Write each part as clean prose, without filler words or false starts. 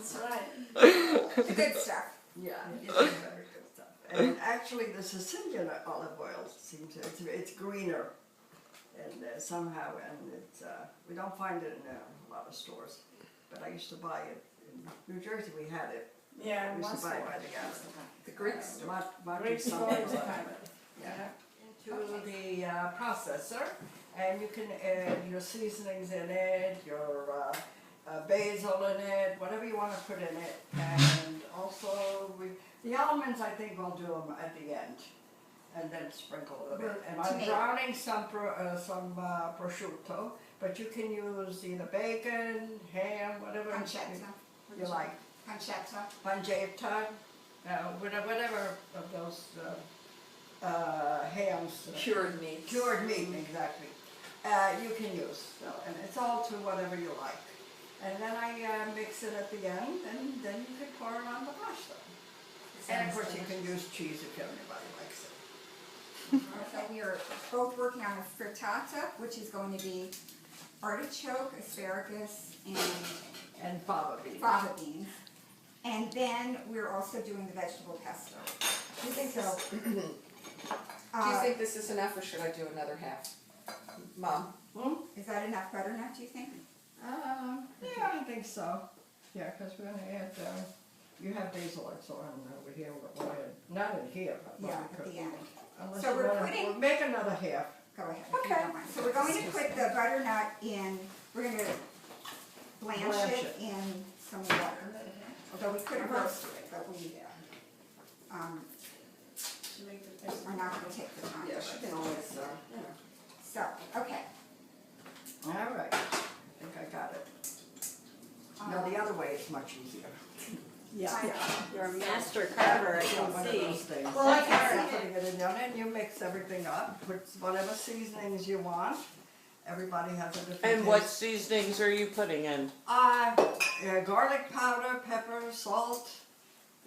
That's right. The good stuff. Yeah, it's very good stuff. And actually, the Sicilian olive oil seems it's greener, and somehow, and it's we don't find it in a lot of stores. But I used to buy it in New Jersey. We had it. Yeah, We used to once buy in it a by while. the gallon. The Greeks. Greeks always have it. Yeah. Into the processor, and you can add your seasonings in it, your basil in it, whatever you want to put in it. And also, the almonds, I think we'll do them at the end, and then sprinkle a bit. And I'm browning some prosciutto, but you can use either bacon, ham, whatever Pancetta. you like. Pancetta. Pancetta, whatever of those hams. Cured meats. Cured meat, exactly. You can use, so, and it's all to whatever you like. And then I mix it at the end, and then you can pour it on the pasta. And of course you can use cheese if anybody likes it. Okay, we are both working on a frittata, which is going to be artichoke, asparagus, And fava beans. fava beans. And then we're also doing the vegetable pesto. Do you think this, do you think this is enough, or should I do another half? Mom? Is that enough butternut, do you think? Yeah, I think so. Yeah, because we're going to add, you have basil and so on over here. Not in here, but Yeah, we at could. the end. Unless So you we're wanna- putting- we'll make another half. Go ahead, if you don't mind. So we're going to put the butternut in, we're going to blanch Blanch it it. in some water. Although we could have roasted it, but we are not going to take the time. Yeah, she can always, you know. So, okay. All right. I think I got it. No, the other way is much easier. Yeah. You're a master carver, I One can of see. those things. Well, I can Start see putting it in there, and you mix everything up, put whatever seasonings you want. Everybody has a different And what taste. seasonings are you putting in? Garlic powder, pepper, salt.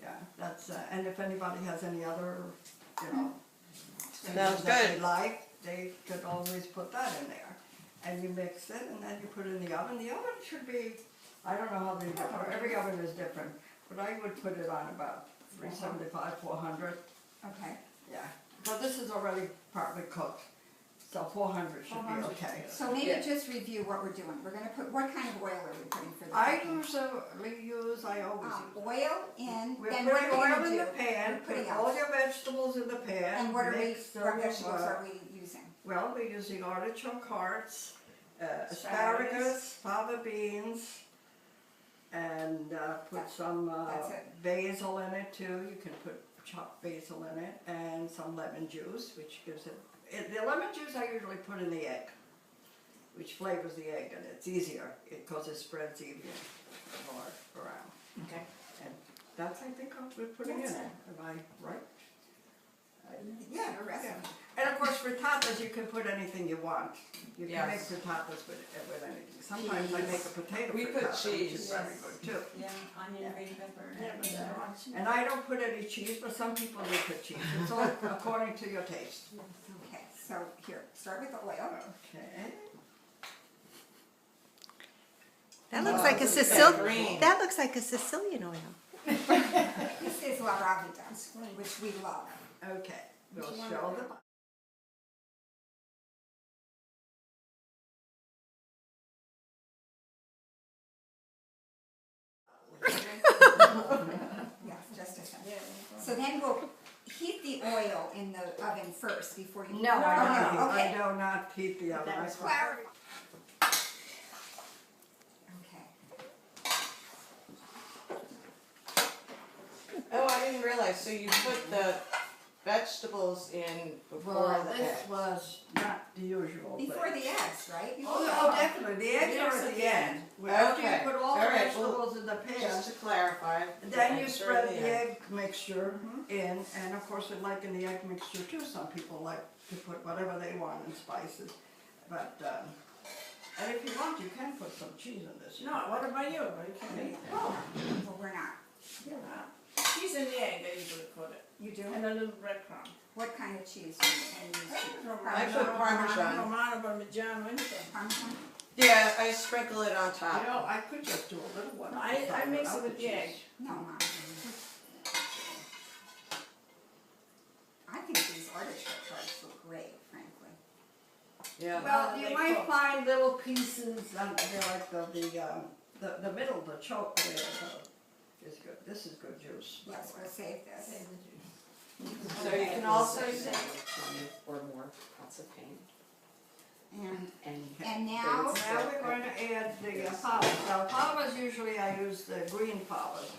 Yeah, that's, and if anybody has any other, you know, things Sounds that they good. like, they could always put that in there. And you mix it, and then you put it in the oven. The oven should be, I don't know how they do it, every oven is different, but I would put it on about 375, 400. Okay. Yeah, but this is already partly cooked, so 400 should be okay. So maybe Yeah. just review what we're doing. We're gonna put, what kind of oil are we putting for the I cooking? I always use. Oil in, We're then what are putting we oil gonna in do? the pan, We're putting put all out. your vegetables in the pan. And what are we, mix what them, vegetables are we using? Well, we're using artichoke hearts, asparagus, fava beans, and put That- some that's it. basil in it too. You can put chopped basil in it, and some lemon juice, which gives it, the lemon juice I usually put in the egg, which flavors the egg, and it's easier because it spreads easier more around. Okay. And that's, I think, what we're putting in it. Am I right? Yeah, The rest. yeah. And of course, frittatas, you can put anything you want. You can make Yes. frittatas with anything. Sometimes I make a potato We put frittata, which is cheese. very good too. Yeah, onion, green pepper. And I don't put any cheese, but some people do put cheese. It's all according to your taste. Okay, so here, start with the oil. Okay. That looks Oh, like a this is Sicilian. green. That looks like a Sicilian oil. This is La Ravida, which we love. Okay, we'll show the. Yes, just a second. So then we'll heat the oil in the oven first before you. No, I no, okay. do not heat the oven. I That's put- Clarify. Okay. Oh, I didn't realize, so you put the vegetables in before Well, the this egg. was not the usual thing. Before the eggs, right? Oh, definitely, the eggs are at the end. After you Okay. put all the All right, vegetables in the pan, Just to clarify. then you eggs are spread at the end. egg mixture in, and of course, like in the egg mixture too, some people like to put whatever they want in spices. But, and if you want, you can put some cheese in this. No, what about you? You can eat that. Oh, well, we're not. Cheese in the egg, I usually put it. You do? And a little breadcrumb. What kind of cheese do you use? I put Parmesan. Romano, Parmigiano, anything. Parmesan? Yeah, I sprinkle it on You top. know, I could just do a little one. I mix it with the egg. No, Mom. I think these artichoke hearts look great, frankly. Yeah. Well, They you might cook. find little pieces, they're like the middle, the choke there, is good. This is good juice. by Yes, the way. we'll save this. So you can also Say say, 20 or more pots of paint. And now, Now we're going to add the fava. Now favas, usually I use the green favas,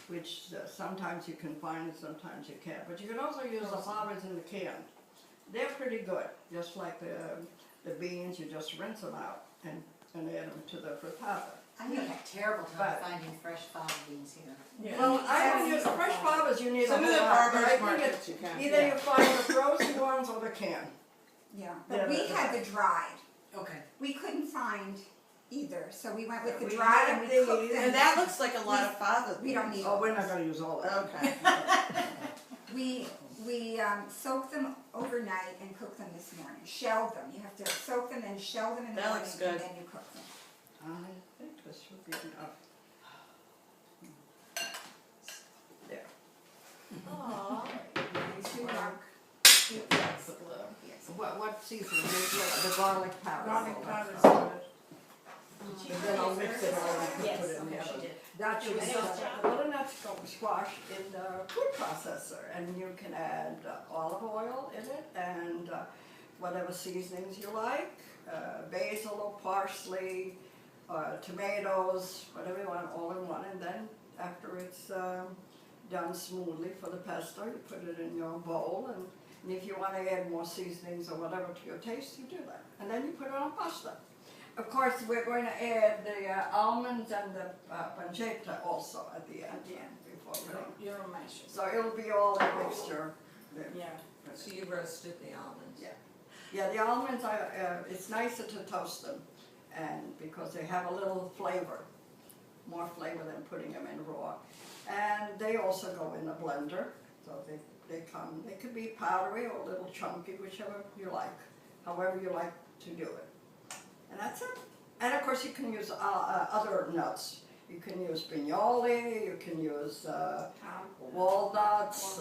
which sometimes you can find and sometimes you can't. But you can also use the favas in the can. They're pretty good, just like the beans, you just rinse them out and add them to the frittata. I have a terrible time But- finding fresh fava beans here. yeah. Well, I don't use fresh favas, you need a Some whole of the lot, but I farmers think markets it's you can. either you find the frozen ones or the can. yeah, but we had the dried. Okay. We couldn't find either, so we went with the We dried had and we cooked these. them. And that looks like a lot of fava. We don't need Oh, we're not gonna use all that. Okay. We soaked them overnight and cooked them this morning. Shelled them. You have to soak them and shell them in the That morning looks and good. then you cook them. I think this should be enough. There. Aww. See, Mark? That's the blue. Yes. What seasoning? The garlic powder. Garlic powder's good. And then I'll mix it all and Yes, put it in okay, the she oven. did. That should be It was the butternut squash in the food processor, and you can add olive oil in it and whatever seasonings you like, basil or parsley, tomatoes, whatever you want, all in one. And then after it's done smoothly for the pesto, you put it in your bowl, and if you want to add more seasonings or whatever to your taste, you do that. And then you put it on pasta. Of course, we're going to add the almonds and the pancetta also at the end, before we. You're a masher. So it'll be all a mixture. there. Yeah. So you roasted the almonds? Yeah. Yeah, the almonds, it's nicer to toast them, and because they have a little flavor, more flavor than putting them in raw. And they also go in a blender, so they could be powdery or a little chunky, whichever you like, however you like to do it. And that's it. And of course you can use other nuts. You can use pignoli, you can use walnuts,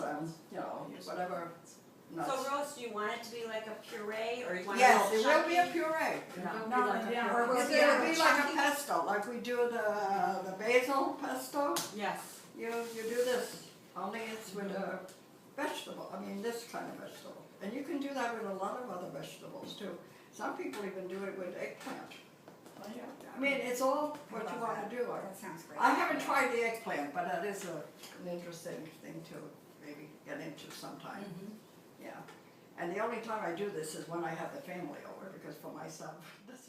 whatever nuts. So Rose, do you want it to be like a puree or you want Yes, it it will be a puree. No, or will It it will be be like a chunky? pesto, like we do the basil pesto. Yes. You do this, only it's with a vegetable, this kind of vegetable. And you can do that with a lot of other vegetables too. Some people even do it with eggplant. It's all what you want to do. That sounds great. I haven't tried the eggplant, but that is an interesting thing to maybe get into sometime. Yeah. And the only time I do this is when I have the family over, because for myself, this